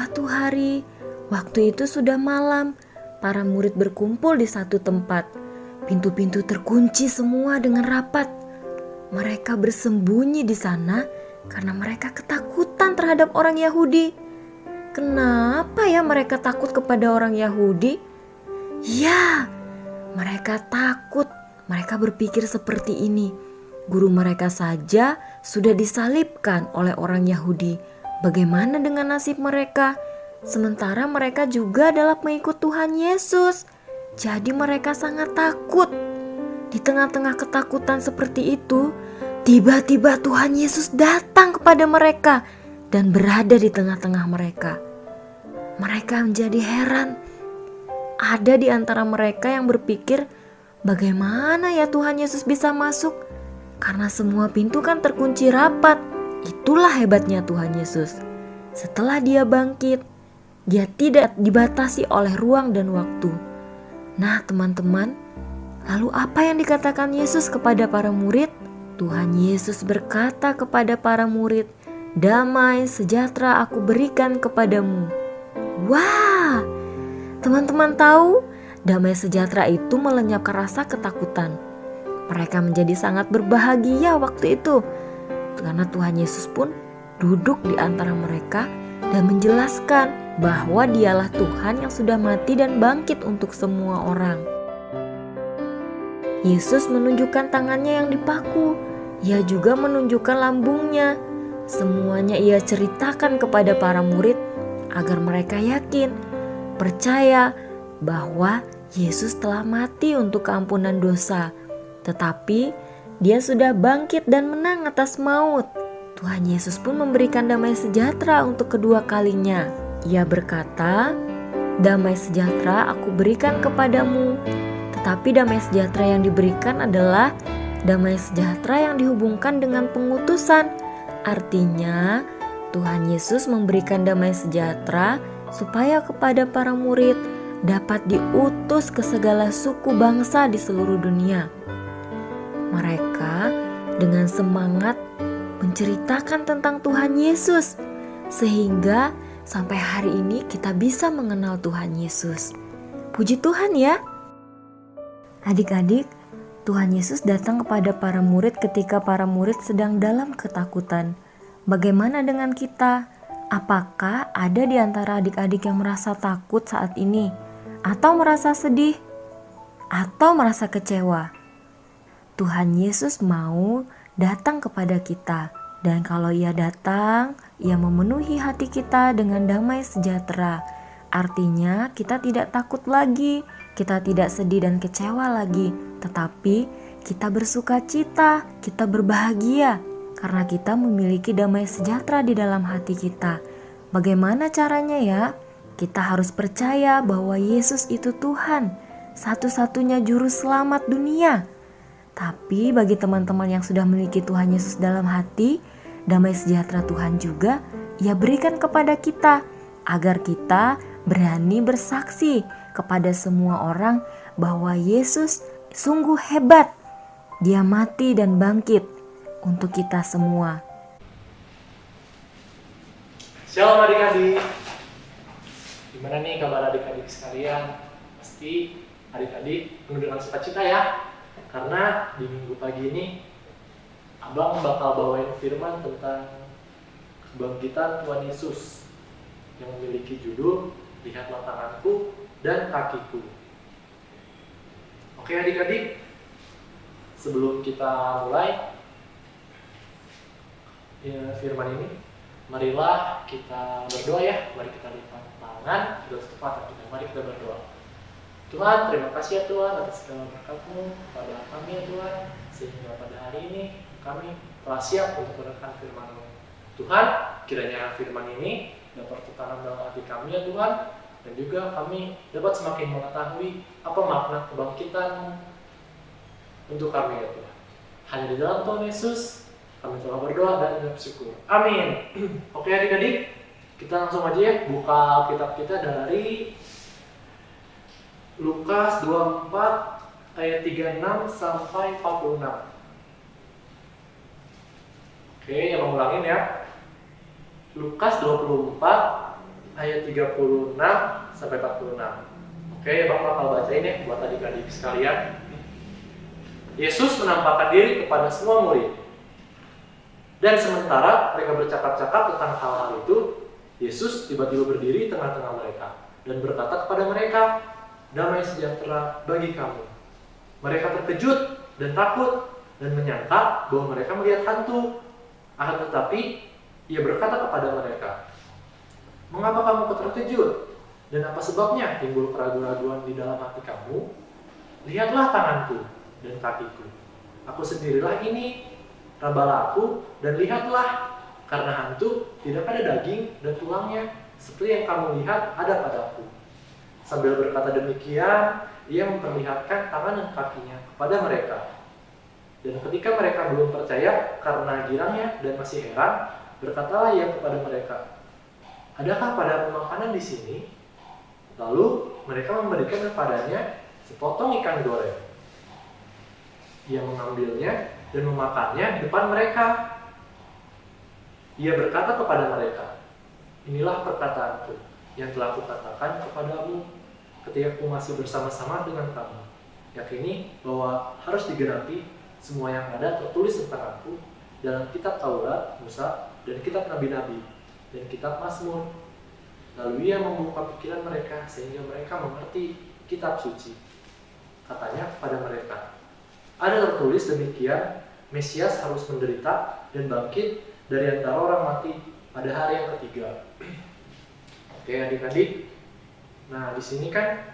Suatu hari, waktu itu sudah malam, para murid berkumpul di satu tempat. Pintu-pintu terkunci semua dengan rapat. Mereka bersembunyi di sana karena mereka ketakutan terhadap orang Yahudi. Kenapa ya mereka takut kepada orang Yahudi? Ya, mereka takut. Mereka berpikir seperti ini. Guru mereka saja sudah disalibkan oleh orang Yahudi. Bagaimana dengan nasib mereka? Sementara mereka juga adalah pengikut Tuhan Yesus. Jadi mereka sangat takut. Di tengah-tengah ketakutan seperti itu, tiba-tiba Tuhan Yesus datang kepada mereka dan berada di tengah-tengah mereka. Mereka menjadi heran. Ada di antara mereka yang berpikir, bagaimana ya Tuhan Yesus bisa masuk? Karena semua pintu kan terkunci rapat. Itulah hebatnya Tuhan Yesus. Setelah dia bangkit, dia tidak dibatasi oleh ruang dan waktu. Nah teman-teman, lalu apa yang dikatakan Yesus kepada para murid? Tuhan Yesus berkata kepada para murid, "Damai sejahtera aku berikan kepadamu." Wah, teman-teman tahu, damai sejahtera itu melenyapkan rasa ketakutan. Mereka menjadi sangat berbahagia waktu itu. Karena Tuhan Yesus pun duduk di antara mereka dan menjelaskan bahwa dialah Tuhan yang sudah mati dan bangkit untuk semua orang. Yesus menunjukkan tangannya yang dipaku. Ia juga menunjukkan lambungnya. Semuanya ia ceritakan kepada para murid agar mereka yakin, percaya bahwa Yesus telah mati untuk keampunan dosa. Tetapi dia sudah bangkit dan menang atas maut. Tuhan Yesus pun memberikan damai sejahtera untuk kedua kalinya. Ia berkata, "Damai sejahtera aku berikan kepadamu." Tetapi damai sejahtera yang diberikan adalah damai sejahtera yang dihubungkan dengan pengutusan. Artinya, Tuhan Yesus memberikan damai sejahtera supaya kepada para murid dapat diutus ke segala suku bangsa di seluruh dunia. Mereka dengan semangat menceritakan tentang Tuhan Yesus, sehingga sampai hari ini kita bisa mengenal Tuhan Yesus. Puji Tuhan ya. Adik-adik, Tuhan Yesus datang kepada para murid ketika para murid sedang dalam ketakutan. Bagaimana dengan kita? Apakah ada di antara adik-adik yang merasa takut saat ini? Atau merasa sedih? Atau merasa kecewa? Tuhan Yesus mau datang kepada kita. Dan kalau ia datang, ia memenuhi hati kita dengan damai sejahtera. Artinya kita tidak takut lagi, kita tidak sedih dan kecewa lagi. Tetapi kita bersuka cita, kita berbahagia. Karena kita memiliki damai sejahtera di dalam hati kita. Bagaimana caranya ya? Kita harus percaya bahwa Yesus itu Tuhan, satu-satunya juru selamat dunia. Tapi bagi teman-teman yang sudah memiliki Tuhan Yesus dalam hati, damai sejahtera Tuhan juga Ia berikan kepada kita, agar kita berani bersaksi kepada semua orang bahwa Yesus sungguh hebat. Dia mati dan bangkit untuk kita semua. Shalom adik-adik. Gimana nih kabar adik-adik sekalian? Pasti adik-adik penuh dengan sukacita ya. Karena di minggu pagi ini Abang bakal bawain firman tentang kebangkitan Tuhan Yesus yang memiliki judul "Lihatlah tanganku dan kakiku". Oke adik-adik, sebelum kita mulai firman ini, marilah kita berdoa ya. Mari kita lipat tangan, sudah tepat kita. Mari kita berdoa. Tuhan, terima kasih ya Tuhan atas segala berkat-Mu kepada kami ya Tuhan, sehingga pada hari ini kami telah siap untuk mendengarkan firman-Mu. Tuhan, kiranya firman ini dapat tertanam dalam hati kami ya Tuhan, dan juga kami dapat semakin mengetahui apa makna kebangkitan untuk kami ya Tuhan. Hanya di dalam Tuhan Yesus kami telah berdoa dan bersyukur. Amin. Oke adik-adik, kita langsung aja ya buka kitab kita dari Lukas 24 ayat 36 sampai 46. Oke, yang ngulangin ya. Lukas 24 ayat 36 sampai 46. Oke, Bang bakal bacain ya buat adik-adik sekalian. Yesus menampakkan diri kepada semua murid. Dan sementara mereka bercakap-cakap tentang hal-hal itu, Yesus tiba-tiba berdiri di tengah-tengah mereka dan berkata kepada mereka, "Damai sejahtera bagi kamu." Mereka terkejut dan takut dan menyangka bahwa mereka melihat hantu. Akan tetapi, ia berkata kepada mereka, "Mengapa kamu terkejut? Dan apa sebabnya timbul keraguan-raguan di dalam hati kamu? Lihatlah tanganku dan kakiku. Aku sendirilah ini. Rabalah aku dan lihatlah, karena hantu tidak ada daging dan tulangnya, seperti yang kamu lihat ada padaku." Sambil berkata demikian, ia memperlihatkan tangan dan kakinya kepada mereka. Dan ketika mereka belum percaya karena girangnya dan masih heran, berkatalah ia kepada mereka, "Adakah padamu makanan di sini?" Lalu mereka memberikan kepadanya sepotong ikan goreng. Ia mengambilnya dan memakannya di depan mereka. Ia berkata kepada mereka, "Inilah perkataanku yang telah kukatakan kepadamu ketika aku masih bersama-sama dengan kamu. Yakini bahwa harus digenapi semua yang ada tertulis tentang aku dalam kitab Taurat, Musa, dan kitab Nabi-Nabi, dan kitab Mazmur." Lalu ia membuka pikiran mereka sehingga mereka mengerti kitab suci. Katanya kepada mereka, "Ada tertulis demikian, Mesias harus menderita dan bangkit dari antara orang mati pada hari yang ketiga." Oke adik-adik, nah di sini kan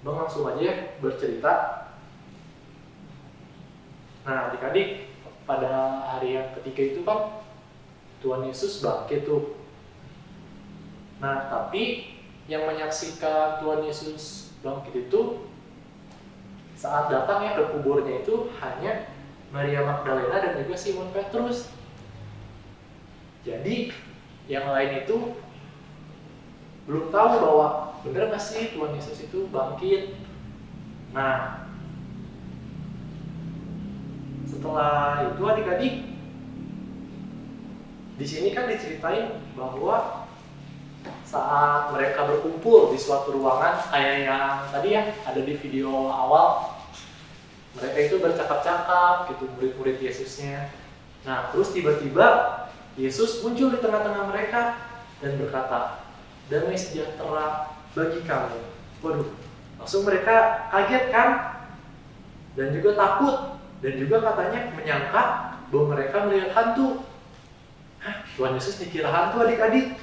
Bang langsung aja ya bercerita. Nah adik-adik, pada hari yang ketiga itu kan Tuhan Yesus bangkit tuh. Nah tapi yang menyaksikan Tuhan Yesus bangkit itu saat datang ya ke kuburnya itu hanya Maria Magdalena dan juga Simon Petrus. Jadi yang lain itu belum tahu bahwa benar nggak sih Tuhan Yesus itu bangkit. Nah setelah itu adik-adik, di sini kan diceritain bahwa saat mereka berkumpul di suatu ruangan kayak yang tadi ya ada di video awal, mereka itu bercakap-cakap gitu, murid-murid Yesusnya. Nah terus tiba-tiba Yesus muncul di tengah-tengah mereka dan berkata, "Damai sejahtera bagi kamu." Waduh, langsung mereka kaget kan? Dan juga takut. Dan juga katanya menyangka bahwa mereka melihat hantu. Hah, Tuhan Yesus dikira hantu adik-adik.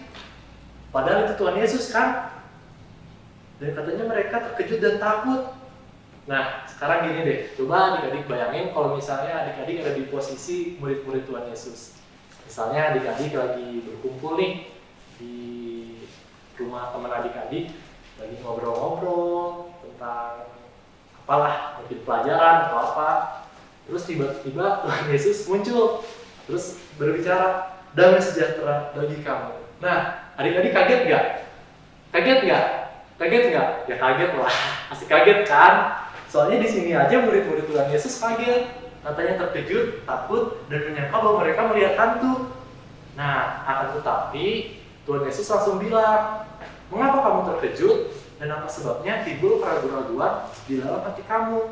Padahal itu Tuhan Yesus kan? Dan katanya mereka terkejut dan takut. Nah, sekarang gini deh, coba adik-adik bayangin kalau misalnya adik-adik ada di posisi murid-murid Tuhan Yesus. Misalnya adik-adik lagi berkumpul nih di rumah teman adik-adik, lagi ngobrol-ngobrol tentang apalah, mungkin pelajaran atau apa. Terus tiba-tiba Tuhan Yesus muncul, terus berbicara, "Damai sejahtera bagi kamu." Nah, adik-adik kaget nggak? Kaget nggak? Kaget nggak? Ya kaget lah, pasti kaget kan? Soalnya di sini aja murid-murid Tuhan Yesus kaget, katanya terkejut, takut, dan menyangka bahwa mereka melihat hantu. Nah, akan tetapi Tuhan Yesus langsung bilang, "Mengapa kamu terkejut? Dan apa sebabnya timbul keraguan-raguan di dalam hati kamu?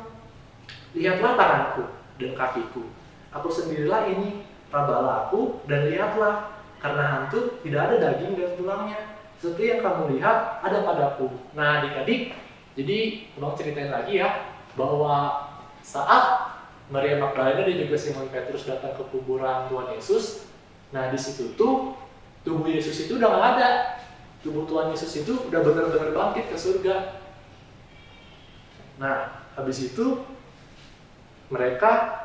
Lihatlah tanganku dan kakiku. Aku sendirilah ini. Rabalah aku dan lihatlah, karena hantu tidak ada daging dan tulangnya, seperti yang kamu lihat ada padaku." Nah adik-adik, jadi Bang ceritain lagi ya, bahwa saat Maria Magdalena dan juga Simon Petrus datang ke kuburan Tuhan Yesus, nah di situ tuh tubuh Yesus itu udah nggak ada. Tubuh Tuhan Yesus itu udah benar-benar bangkit ke surga. Nah habis itu mereka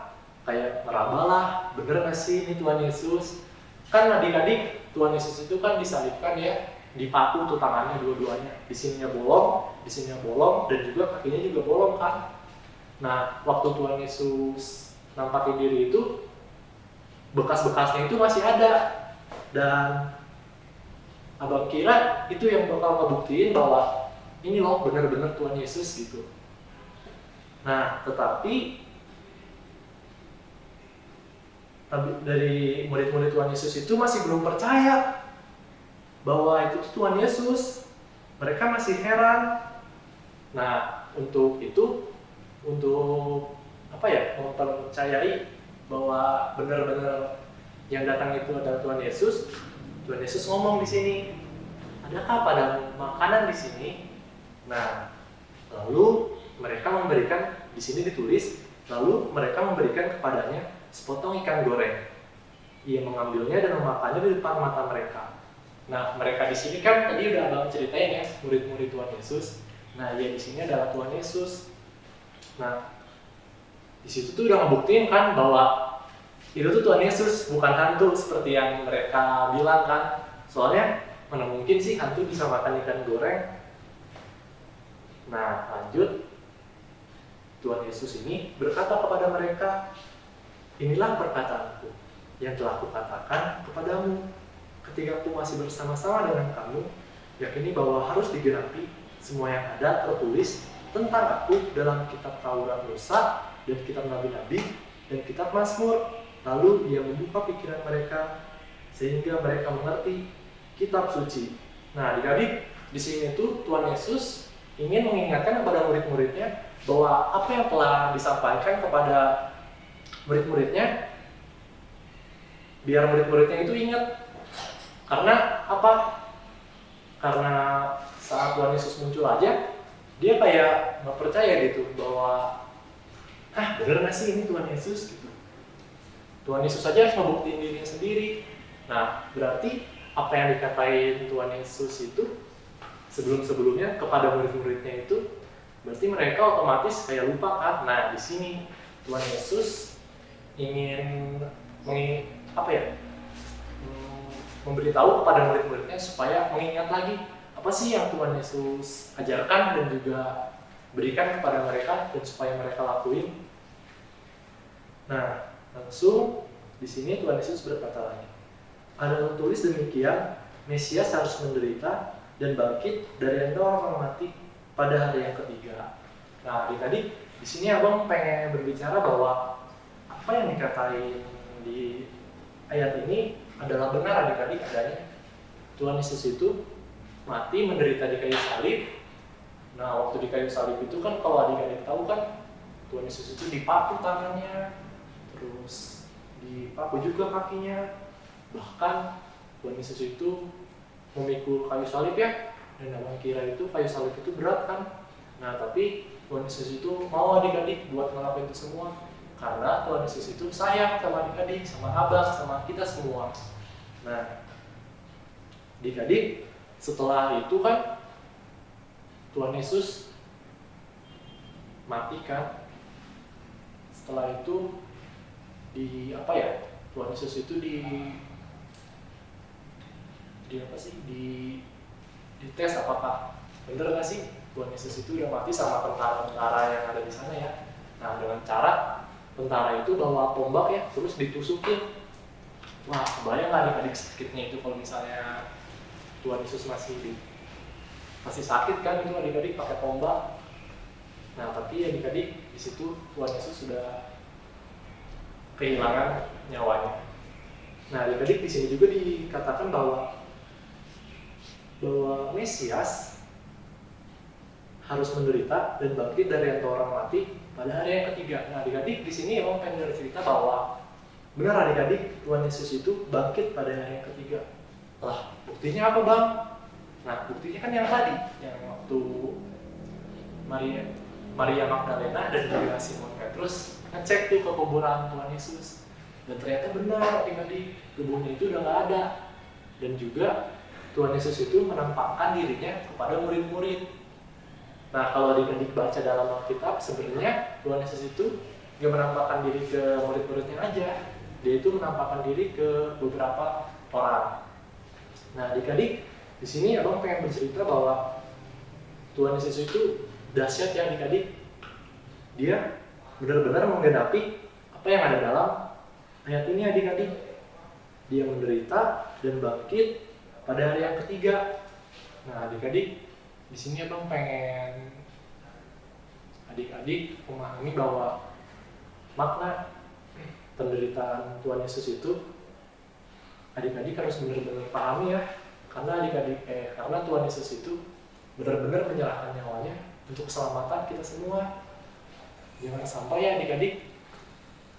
kayak merabalah, bener nggak sih ini Tuhan Yesus? Kan adik-adik, Tuhan Yesus itu kan disalibkan ya, dipaku tuh tangannya dua-duanya, di sininya bolong, dan juga kakinya juga bolong kan. Nah, waktu Tuhan Yesus nampakin diri itu, bekas-bekasnya itu masih ada. Dan abang kira itu yang bakal ngebuktiin bahwa ini loh benar-benar Tuhan Yesus gitu. Nah, tetapi dari murid-murid Tuhan Yesus itu masih belum percaya bahwa itu tuh Tuhan Yesus. Mereka masih heran. Nah, untuk itu, untuk mempercayai bahwa benar-benar yang datang itu adalah Tuhan Yesus. Tuhan Yesus ngomong di sini, adakah padamu makanan di sini? Nah, lalu mereka memberikan, di sini ditulis, lalu mereka memberikan kepadanya sepotong ikan goreng. Ia mengambilnya dan memakannya di depan mata mereka. Nah, mereka di sini kan tadi udah abang ceritain ya, murid-murid Tuhan Yesus. Nah, ya di sini adalah Tuhan Yesus. Nah, di situ tuh udah ngebuktiin kan bahwa itu tuh Tuhan Yesus, bukan hantu seperti yang mereka bilang kan. Soalnya mana mungkin sih hantu bisa makan ikan goreng. Nah, lanjut. Tuhan Yesus ini berkata kepada mereka, inilah perkataanku yang telah kukatakan kepadamu ketika aku masih bersama-sama dengan kamu, yakini bahwa harus digenapi semua yang ada tertulis tentang aku dalam kitab Taurat Musa dan kitab Nabi-Nabi dan kitab Mazmur. Lalu ia membuka pikiran mereka sehingga mereka mengerti kitab suci. Nah, adik-adik, di sini tuh Tuhan Yesus ingin mengingatkan kepada murid-muridnya bahwa apa yang telah disampaikan kepada murid-muridnya, biar murid-muridnya itu ingat. Karena apa? Karena saat Tuhan Yesus muncul aja, dia kayak nggak percaya gitu bahwa, bener nggak sih ini Tuhan Yesus gitu. Tuhan Yesus saja harus ngebuktiin dirinya sendiri. Nah, berarti apa yang dikatain Tuhan Yesus itu sebelum-sebelumnya kepada murid-muridnya itu, berarti mereka otomatis kayak lupa kan. Nah, di sini Tuhan Yesus ingin memberitahu kepada murid-muridnya supaya mengingat lagi apa sih yang Tuhan Yesus ajarkan dan juga berikan kepada mereka dan supaya mereka lakuin. Nah, langsung di sini Tuhan Yesus berkata lagi, ada tertulis demikian, Mesias harus menderita dan bangkit dari antara orang mati pada hari yang ketiga. Nah, tadi di sini abang pengen berbicara bahwa apa yang dikatain di ayat ini adalah benar adik-adik adanya. Tuhan Yesus itu mati menderita di kayu salib. Nah, waktu di kayu salib itu kan kalau adik-adik tahu kan Tuhan Yesus itu dipaku tangannya, terus dipaku juga kakinya. Bahkan Tuhan Yesus itu memikul kayu salib ya, dan abang kira itu kayu salib itu berat kan. Nah, tapi Tuhan Yesus itu mau adik-adik buat ngelakuin itu semua karena Tuhan Yesus itu sayang sama adik-adik, sama abang, sama kita semua. Nah, adik-adik setelah itu kan Tuhan Yesus mati kan. Setelah itu Tuhan Yesus itu dites apakah bener nggak sih Tuhan Yesus itu udah mati sama tentara-tentara yang ada di sana ya. Nah, dengan cara tentara itu bawa tombak ya, terus ditusukin. Wah, kebayang nggak adik-adik sakitnya itu kalau misalnya Tuhan Yesus masih sakit kan itu adik-adik pakai tombak. Nah, tapi adik-adik di situ Tuhan Yesus sudah kehilangan nyawanya. Nah, adik-adik di sini juga dikatakan bahwa Mesias harus menderita dan bangkit dari antara orang mati pada hari yang ketiga. Nah, adik-adik di sini emang pengen cerita bahwa benar adik-adik Tuhan Yesus itu bangkit pada hari yang ketiga. Lah, buktinya apa bang? Nah, buktinya kan yang tadi, yang waktu Maria Magdalena dan juga Simon Petrus ngecek tuh ke kuburan Tuhan Yesus. Dan ternyata benar adik-adik, tubuhnya itu udah nggak ada. Dan juga Tuhan Yesus itu menampakkan dirinya kepada murid-murid. Nah, kalau adik-adik baca dalam Alkitab, sebenarnya Tuhan Yesus itu nggak menampakkan diri ke murid-muridnya aja. Dia itu menampakkan diri ke beberapa orang. Nah, adik-adik, di sini abang pengen bercerita bahwa Tuhan Yesus itu dahsyat ya adik-adik. Dia benar-benar menggenapi apa yang ada dalam ayat ini adik-adik. Dia menderita dan bangkit pada hari yang ketiga. Nah, adik-adik, di sini abang pengen adik-adik memahami bahwa makna penderitaan Tuhan Yesus itu adik-adik harus benar-benar pahami ya. karena Tuhan Yesus itu benar-benar menyerahkan nyawanya untuk keselamatan kita semua. Jangan sampai ya adik-adik,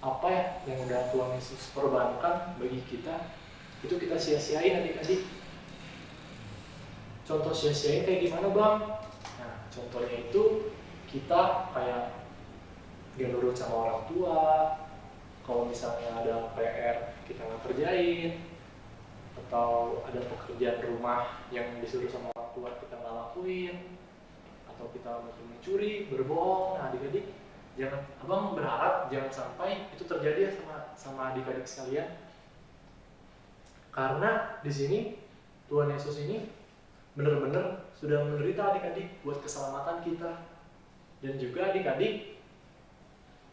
apa ya yang udah Tuhan Yesus korbankan bagi kita itu kita sia-siain adik-adik. Contoh sia-siain kayak gimana bang? Nah contohnya itu kita kayak gak nurut sama orang tua. Kalau misalnya ada PR kita nggak kerjain, atau ada pekerjaan rumah yang disuruh sama orang tua kita nggak lakuin, atau kita mungkin mencuri, berbohong. Nah adik-adik, abang berharap jangan sampai itu terjadi sama adik-adik sekalian. Karena di sini Tuhan Yesus ini benar-benar sudah menderita adik-adik buat keselamatan kita. Dan juga adik-adik,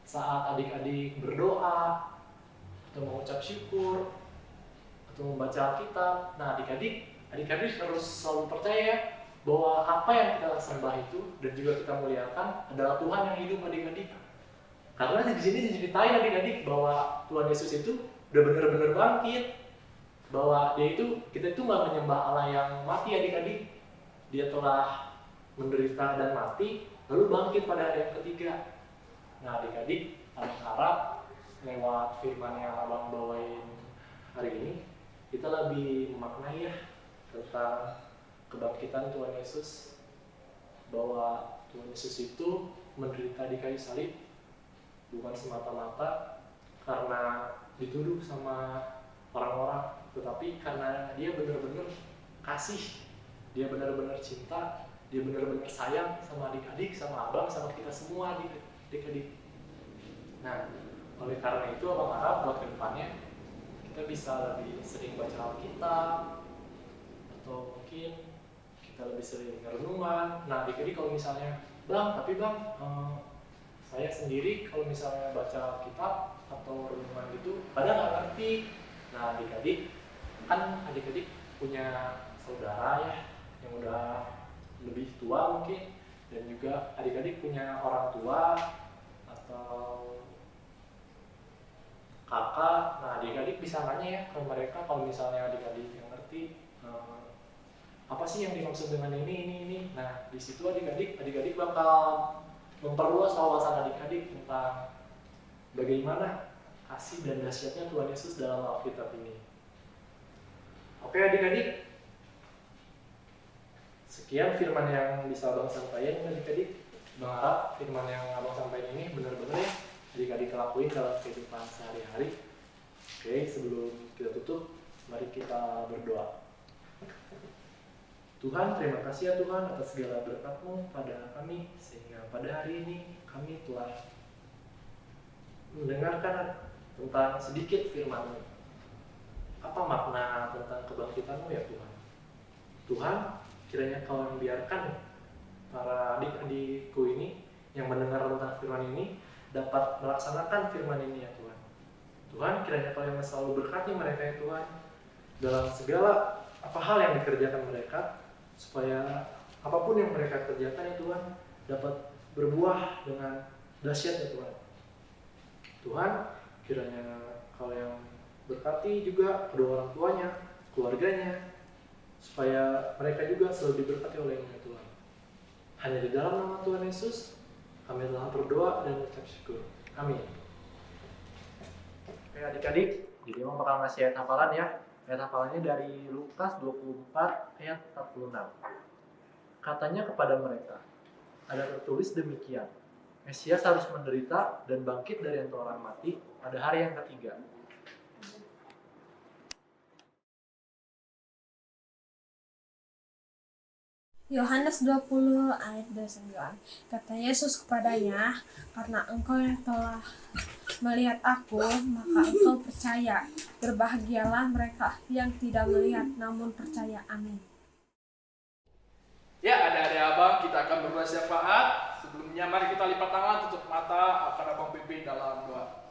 saat adik-adik berdoa atau mengucap syukur atau membaca Alkitab, nah adik-adik harus selalu percaya bahwa apa yang kita sembah itu dan juga kita muliakan adalah Tuhan yang hidup adik-adik. Karena di sini diceritain adik-adik bahwa Tuhan Yesus itu udah benar-benar bangkit, bahwa kita itu nggak menyembah Allah yang mati adik-adik. Dia telah menderita dan mati lalu bangkit pada hari yang ketiga. Nah adik-adik, abang harap lewat firman yang abang bawain hari ini kita lebih memaknai ya tentang kebangkitan Tuhan Yesus, bahwa Tuhan Yesus itu menderita di kayu salib bukan semata-mata karena dituduh sama orang-orang, tetapi karena dia benar-benar kasih, dia benar-benar cinta, dia benar-benar sayang sama adik-adik, sama abang, sama kita semua adik-adik. Nah, oleh karena itu abang harap buat kedepannya kita bisa lebih sering baca Alkitab, atau mungkin kita lebih sering renungan. Nah adik-adik kalau misalnya bang, saya sendiri kalau misalnya baca Alkitab atau renungan gitu pada nggak ngerti. Nah adik-adik punya saudara ya yang udah lebih tua mungkin, dan juga adik-adik punya orang tua atau kakak. Nah adik-adik bisa nanya ya ke mereka kalau misalnya adik-adik yang ngerti apa sih yang dimaksud dengan ini. Nah di situ adik-adik bakal memperluas wawasan adik-adik tentang bagaimana kasih dan dahsyatnya Tuhan Yesus dalam Alkitab ini. Oke adik-adik, sekian firman yang bisa abang sampaikan adik-adik. Abang harap firman yang abang sampaikan ini benar-benar ya adik-adik lakuin dalam kehidupan sehari-hari. Oke, sebelum kita tutup, mari kita berdoa. Tuhan, terima kasih ya Tuhan atas segala berkat-Mu pada kami, sehingga pada hari ini kami telah mendengarkan tentang sedikit firman-Mu. Apa makna tentang kebangkitan-Mu ya Tuhan? Tuhan, kiranya Kau membiarkan para adik-adikku ini yang mendengar tentang firman ini dapat melaksanakan firman ini ya Tuhan. Tuhan, kiranya Kau yang selalu berkati mereka ya Tuhan dalam segala apa hal yang dikerjakan mereka, supaya apapun yang mereka kerjakan ya Tuhan dapat berbuah dengan dahsyat ya Tuhan. Tuhan, kiranya Kau yang berkati juga kedua orang tuanya, keluarganya, supaya mereka juga selalu diberkati oleh-Mu ya Tuhan. Hanya di dalam nama Tuhan Yesus kami telah berdoa dan mengucap syukur. Amin. Oke adik-adik, jadi mau bakal ngasih ayat hafalan ya. Ayat hafalannya dari Lukas 24 ayat 46. Katanya kepada mereka, ada tertulis demikian, Mesias harus menderita dan bangkit dari antara orang mati pada hari yang ketiga. Yohanes 20 ayat 29. Kata Yesus kepadanya, karena engkau yang telah melihat aku, maka engkau percaya. Berbahagialah mereka yang tidak melihat namun percaya. Amin. Ya, adik-adik abang, kita akan berdoa syafaat. Sebelumnya mari kita lipat tangan, tutup mata, akan abang pimpin dalam doa.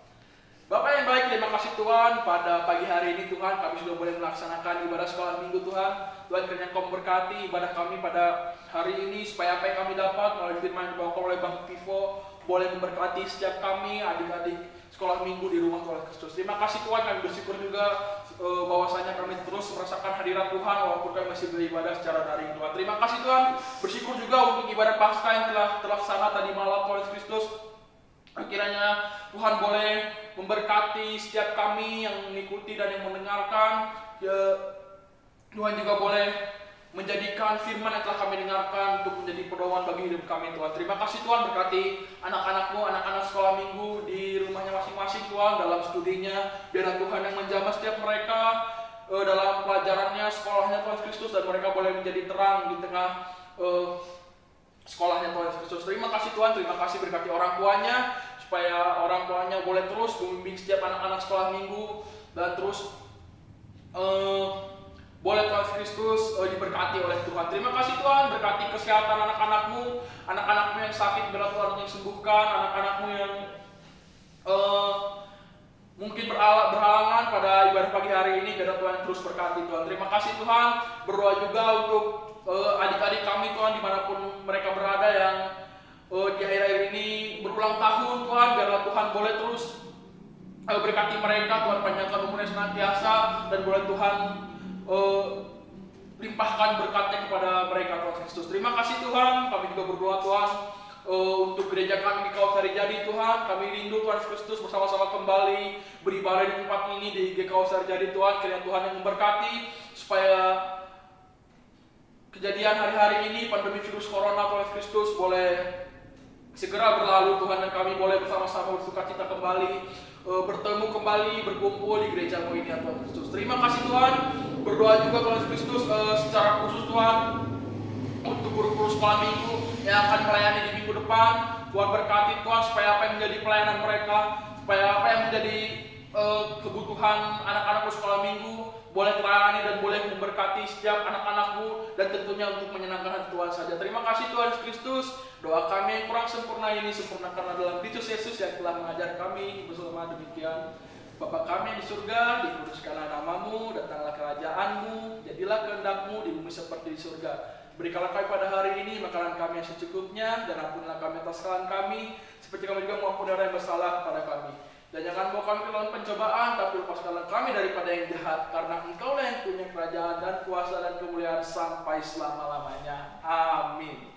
Bapak yang baik, terima kasih Tuhan, pada pagi hari ini Tuhan kami sudah boleh melaksanakan ibadah sekolah minggu Tuhan. Tuhan kiranya Kau memberkati ibadah kami pada hari ini, supaya apa yang kami dapat melalui firman yang dibawakan oleh Bang Pivo boleh memberkati setiap kami adik-adik sekolah minggu di rumah Tuhan Kristus. Terima kasih Tuhan, kami bersyukur juga bahwasanya kami terus merasakan hadirat Tuhan walaupun kami masih beribadah secara daring Tuhan. Terima kasih Tuhan. Bersyukur juga untuk ibadah Paskah yang telah terlaksana tadi malam Tuhan Yesus Kristus. Kiranya Tuhan boleh memberkati setiap kami yang mengikuti dan yang mendengarkan. Tuhan juga boleh menjadikan firman yang telah kami dengarkan untuk menjadi pedoman bagi hidup kami Tuhan. Terima kasih Tuhan, berkati anak-anakmu, anak-anak sekolah minggu di rumahnya masing-masing Tuhan, dalam studinya. Biarlah Tuhan yang menjamah setiap mereka dalam pelajarannya, sekolahnya Tuhan Kristus, dan mereka boleh menjadi terang di tengah sekolahnya Tuhan Kristus. Terima kasih Tuhan, terima kasih berkati orang tuanya, supaya orang tuanya boleh terus membimbing setiap anak-anak sekolah minggu, dan terus boleh Tuhan Kristus diberkati oleh Tuhan. Terima kasih Tuhan, berkati kesehatan anak-anakmu, anak-anakmu yang sakit biarlah Tuhan yang sembuhkan, anak-anakmu yang mungkin berhalangan pada ibadah pagi hari ini, biarlah Tuhan terus berkati Tuhan. Terima kasih Tuhan, berdoa juga untuk adik-adik kami Tuhan dimanapun mereka berada yang di akhir-akhir ini berulang tahun Tuhan, biarlah Tuhan boleh terus berkati mereka, Tuhan panjangkan umurnya senantiasa, dan boleh Tuhan limpahkan berkatnya kepada mereka Tuhan Kristus. Terima kasih Tuhan, kami juga berdoa Tuhan untuk gereja kami di Kausar Jadi Tuhan. Kami rindu Tuhan Kristus bersama-sama kembali beribadah di tempat ini di Kausar Jadi Tuhan. Kiranya Tuhan yang memberkati supaya kejadian hari-hari ini, pandemi virus corona Tuhan Kristus boleh segera berlalu Tuhan, dan kami boleh bersama-sama bersukacita kembali, bertemu kembali, berkumpul di gereja-Mu ini ya Tuhan Kristus. Terima kasih Tuhan. Berdoa juga Tuhan Kristus secara khusus Tuhan untuk guru-guru sekolah minggu yang akan melayani di minggu depan. Tuhan berkati Tuhan supaya apa yang menjadi pelayanan mereka, supaya apa yang menjadi kebutuhan anak-anak sekolah minggu boleh terlayani dan boleh memberkati setiap anak-anakmu, dan tentunya untuk menyenangkan hati Tuhan saja. Terima kasih Tuhan Kristus. Doa kami yang kurang sempurna ini sempurnakanlah dalam Kristus Yesus yang telah mengajar kami bersama demikian. Bapa kami yang di surga, dikuduskanlah namamu, datanglah kerajaanmu, jadilah kehendak-Mu di bumi seperti di surga. Berikanlah kami pada hari ini makanan kami yang secukupnya, dan ampunilah kami atas kesalahan kami, seperti kami juga mengampuni orang yang bersalah kepada kami. Dan jangan bawa kami ke dalam pencobaan, tapi lepaskanlah kami daripada yang jahat, karena Engkaulah yang punya kerajaan dan kuasa dan kemuliaan sampai selama-lamanya. Amin.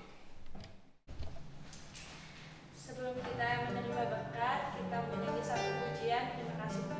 Sebelum kita menerima berkat, kita menyanyi satu pujian. Terima kasih Tuhan.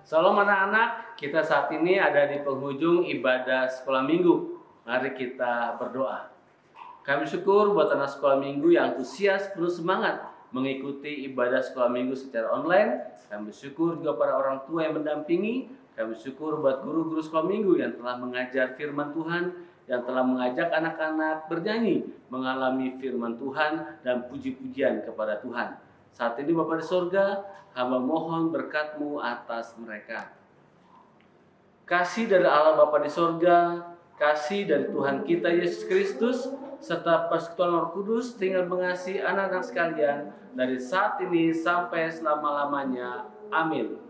Shalom anak-anak, kita saat ini ada di penghujung ibadah sekolah minggu. Mari kita berdoa. Kami syukur buat anak sekolah minggu yang antusias, penuh semangat mengikuti ibadah sekolah minggu secara online. Kami syukur juga para orang tua yang mendampingi. Kami syukur buat guru-guru sekolah minggu yang telah mengajar firman Tuhan, yang telah mengajak anak-anak bernyanyi, mengalami firman Tuhan dan puji-pujian kepada Tuhan. Saat ini Bapa di sorga, hamba mohon berkat-Mu atas mereka. Kasih dari Allah Bapa di sorga, kasih dari Tuhan kita Yesus Kristus, serta persekutuan Roh Kudus tinggal mengasihi anak-anak sekalian dari saat ini sampai selama-lamanya. Amin.